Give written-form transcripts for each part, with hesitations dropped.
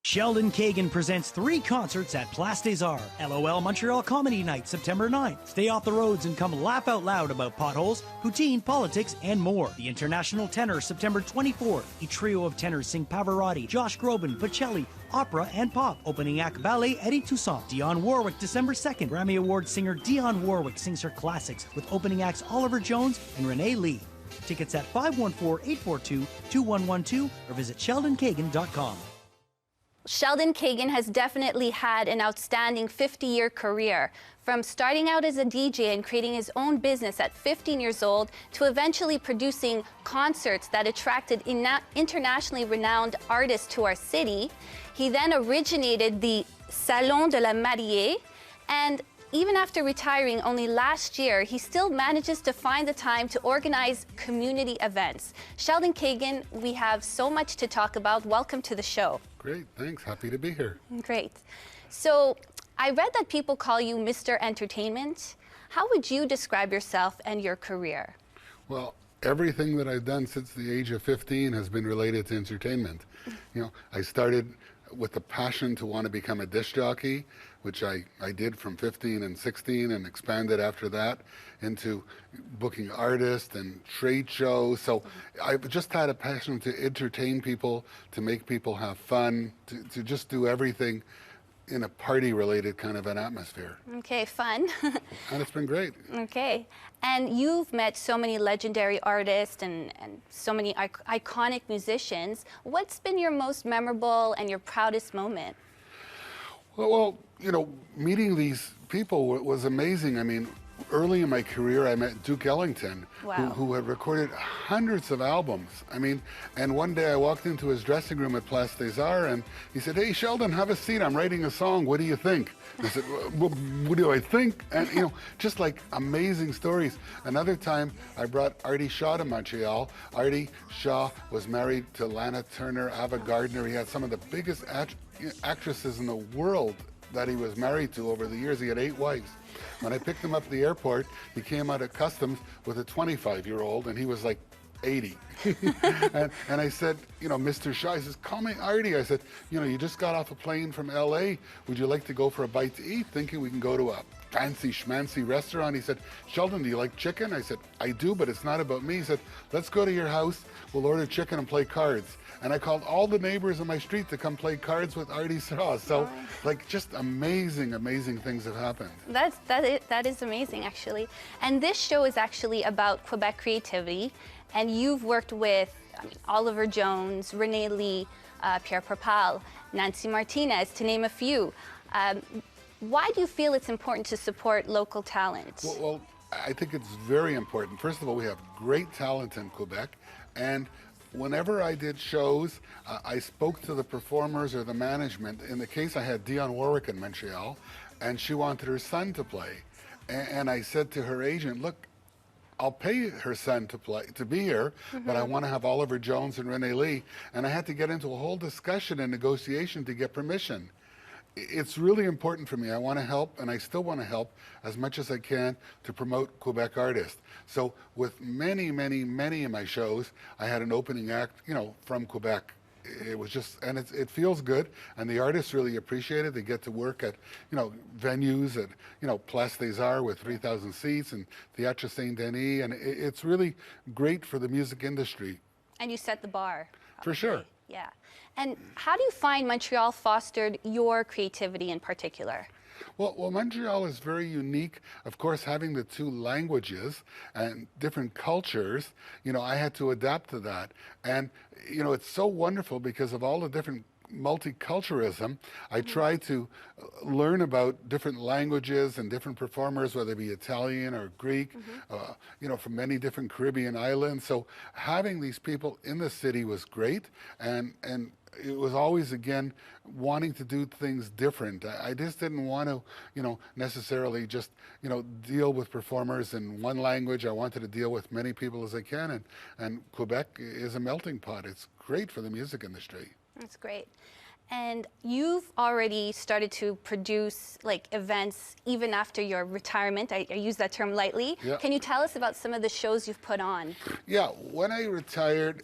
Sheldon Kagan presents 3 concerts at Place des Arts. LOL Montreal Comedy Night, September 9th. Stay off the roads and come laugh out loud about potholes, poutine, politics, and more. The International Tenor, September 24th. A trio of tenors sing Pavarotti, Josh Groban, Bocelli, opera, and pop. Opening act ballet Eddie Toussaint. Dionne Warwick, December 2nd. Grammy Award singer Dionne Warwick sings her classics with opening acts Oliver Jones and Renee Lee. Tickets at 514-842-2112 or visit sheldonkagan.com. Sheldon Kagan has definitely had an outstanding 50-year career, from starting out as a DJ and creating his own business at 15 years old to eventually producing concerts that attracted internationally renowned artists to our city. He then originated the Salon de la Mariée, and even after retiring only last year, he still manages to find the time to organize community events. Sheldon Kagan, we have so much to talk about. Welcome to the show. Great, thanks. Happy to be here. Great. So I read that people call you Mr. Entertainment. How would you describe yourself and your career? Well, everything that I've done since the age of 15 has been related to entertainment. You know, I started with the passion to want to become a disc jockey, which I did from 15 and 16 and expanded after that into booking artists and trade shows. So I've just had a passion to entertain people, to make people have fun, to just do everything in a party-related kind of an atmosphere. Okay, fun. And it's been great. Okay. And you've met so many legendary artists and so many iconic musicians. What's been your most memorable and your proudest moment? Well, you know, meeting these people was amazing. I mean, early in my career, I met Duke Ellington, wow, who had recorded hundreds of albums. I mean, and one day I walked into his dressing room at Place des Arts, and he said, "Hey, Sheldon, have a seat. I'm writing a song. What do you think?" I said, "Well, what do I think?" And, you know, just like amazing stories. Another time, I brought Artie Shaw to Montreal. Artie Shaw was married to Lana Turner, Ava Gardner. He had some of the biggest actresses in the world that he was married to over the years. He had 8 wives. When I picked him up at the airport, he came out of customs with a 25-year-old, and he was like 80. and I said, you know, Mr. Shaw, he says, "Call me Artie." I said, "You know, you just got off a plane from LA. Would you like to go for a bite to eat?" Thinking we can go to a fancy schmancy restaurant. He said, "Sheldon, do you like chicken?" I said, "I do, but it's not about me." He said, "Let's go to your house. We'll order chicken and play cards." And I called all the neighbors on my street to come play cards with Artie Shaw. So, like, just amazing, amazing things have happened. That is amazing, actually. And this show is actually about Quebec creativity. And you've worked with Oliver Jones, Renee Lee, Pierre Perpal, Nancy Martinez, to name a few. Why do you feel it's important to support local talent? Well, I think it's very important. First of all, we have great talent in Quebec, and whenever I did shows, I spoke to the performers or the management. In the case, I had Dionne Warwick in Montreal, and she wanted her son to play. And I said to her agent, "Look, I'll pay her son to be here, but I want to have Oliver Jones and Renee Lee." And I had to get into a whole discussion and negotiation to get permission. It's really important for me. I want to help, and I still want to help as much as I can to promote Quebec artists. So with many, many, many of my shows, I had an opening act, you know, from Quebec. It was just, and it feels good, and the artists really appreciate it. They get to work at, you know, venues at, you know, Place des Arts with 3,000 seats and Théâtre Saint-Denis, and it's really great for the music industry. And you set the bar. For sure. Yeah. And how do you find Montreal fostered your creativity in particular? Well, Montreal is very unique. Of course, having the 2 languages and different cultures, you know, I had to adapt to that. And, you know, it's so wonderful because of all the different multiculturalism. I try to learn about different languages and different performers, whether it be Italian or Greek, you know, from many different Caribbean islands. So having these people in the city was great, and it was always, again, wanting to do things different. I just didn't want to, you know, necessarily just, you know, deal with performers in one language. I wanted to deal with many people as I can, and Quebec is a melting pot. It's great for the music industry. That's great. And you've already started to produce like events even after your retirement. I use that term lightly. Yeah. Can you tell us about some of the shows you've put on? Yeah, when I retired,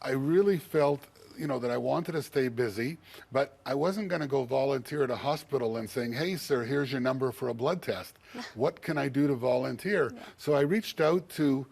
I really felt that I wanted to stay busy, but I wasn't going to go volunteer at a hospital and saying, hey, sir, here's your number for a blood test. What can I do to volunteer? Yeah. So I reached out to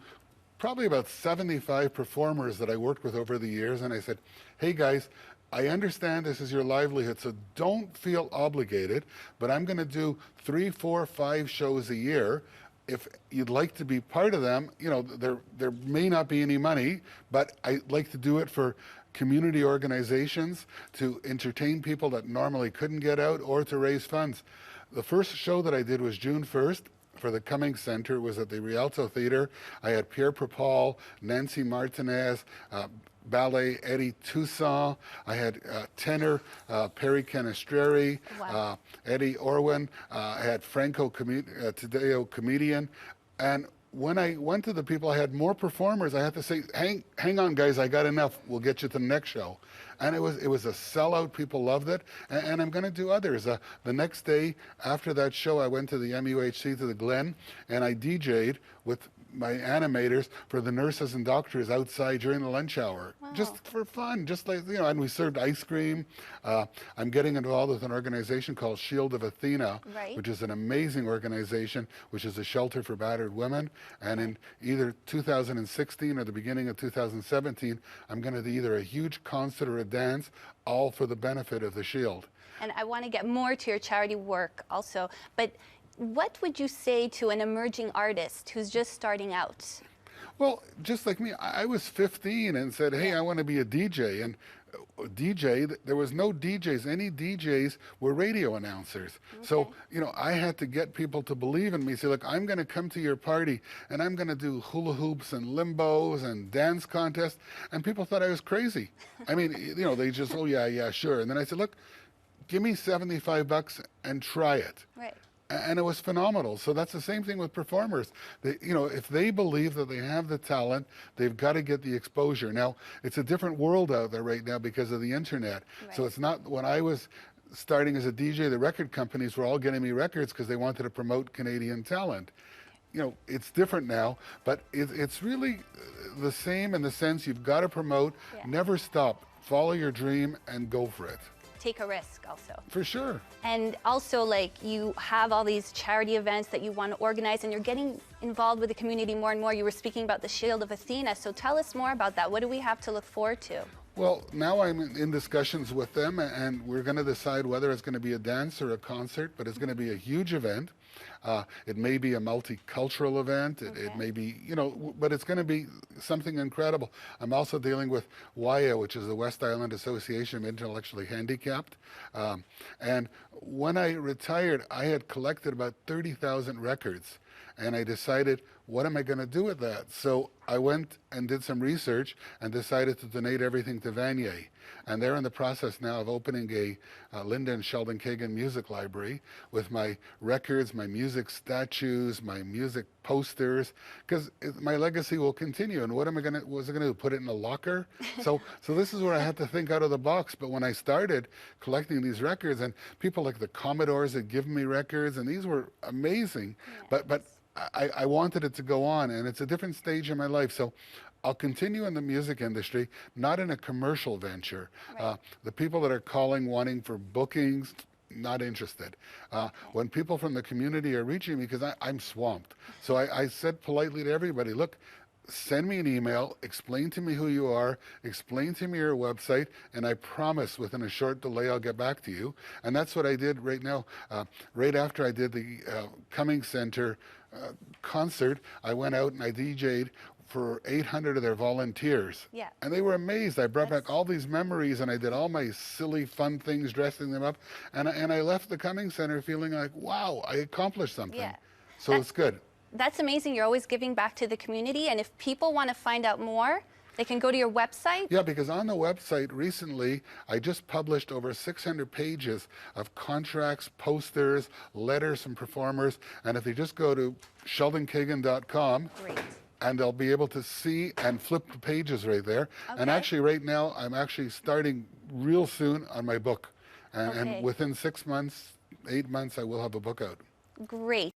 probably about 75 performers that I worked with over the years, and I said, hey, guys, I understand this is your livelihood, so don't feel obligated, but I'm going to do 3, 4, 5 shows a year. If you'd like to be part of them, there may not be any money, but I'd like to do it for community organizations to entertain people that normally couldn't get out or to raise funds. The first show that I did was June 1st. For the Cummings Center. It was at the Rialto Theater. I had Pierre Propal, Nancy Martinez, ballet Eddie Toussaint. I had tenor Perry Canestrari, wow. Eddie Orwin. I had Franco Tadeo, comedian. And when I went to the people, I had more performers. I had to say, hang on, guys, I got enough. We'll get you to the next show. And it was a sellout. People loved it. And I'm going to do others. The next day after that show, I went to the MUHC, to the Glen, and I DJ'd with my animators for the nurses and doctors outside during the lunch hour. Wow. Just for fun, just like, and we served ice cream. I'm getting involved with an organization called Shield of Athena, right. which is an amazing organization, which is a shelter for battered women. And in either 2016 or the beginning of 2017, I'm going to do either a huge concert or a dance, all for the benefit of the Shield. And I want to get more to your charity work also, but what would you say to an emerging artist who's just starting out? Well, just like me, I was 15 and said, hey, I want to be a DJ. And there was no DJs. Any DJs were radio announcers. Okay. So, I had to get people to believe in me. Say, look, I'm going to come to your party and I'm going to do hula hoops and limbos and dance contests. And people thought I was crazy. I mean, they just, oh, yeah, sure. And then I said, look, give me $75 and try it. Right. And it was phenomenal. So that's the same thing with performers. If they believe that they have the talent, they've got to get the exposure. Now, it's a different world out there right now because of the internet. Right. So it's not, when I was starting as a DJ, the record companies were all getting me records because they wanted to promote Canadian talent. It's different now, but it's really the same in the sense you've got to promote, never stop, follow your dream and go for it. Take a risk also. For sure. And also, you have all these charity events that you want to organize, and you're getting involved with the community more and more. You were speaking about the Shield of Athena, so tell us more about that. What do we have to look forward to? Well, now I'm in discussions with them, and we're going to decide whether it's going to be a dance or a concert, but it's going to be a huge event. It may be a multicultural event. It may be, but it's going to be something incredible. I'm also dealing with WIA, which is the West Island Association of Intellectually Handicapped. And when I retired, I had collected about 30,000 records. And I decided, what am I going to do with that? So I went and did some research and decided to donate everything to Vanier. And they're in the process now of opening a Linda and Sheldon Kagan music library with my records, my music statues, my music posters, because my legacy will continue. And what am I going to, was I going to do, put it in a locker? So this is where I had to think out of the box. But when I started collecting these records, and people like the Commodores had given me records, and these were amazing, but I wanted it to go on, and it's a different stage in my life. So I'll continue in the music industry, not in a commercial venture. Right. The people that are calling, wanting for bookings, not interested. When people from the community are reaching me, because I'm swamped. So I said politely to everybody, look, send me an email, explain to me who you are, explain to me your website, and I promise within a short delay I'll get back to you. And that's what I did right now. Right after I did the Cummings Center concert, I went out and I DJ'd for 800 of their volunteers. Yeah. And they were amazed. I brought back all these memories, and I did all my silly, fun things, dressing them up. And I left the Cummings Center feeling like, wow, I accomplished something. Yeah. So it's good. That's amazing. You're always giving back to the community. And if people want to find out more, they can go to your website? Yeah, because on the website recently, I just published over 600 pages of contracts, posters, letters from performers. And if they just go to sheldonkagan.com, great. And they'll be able to see and flip the pages right there. Okay. And actually right now, I'm actually starting real soon on my book. And within 6 months, 8 months, I will have a book out. Great.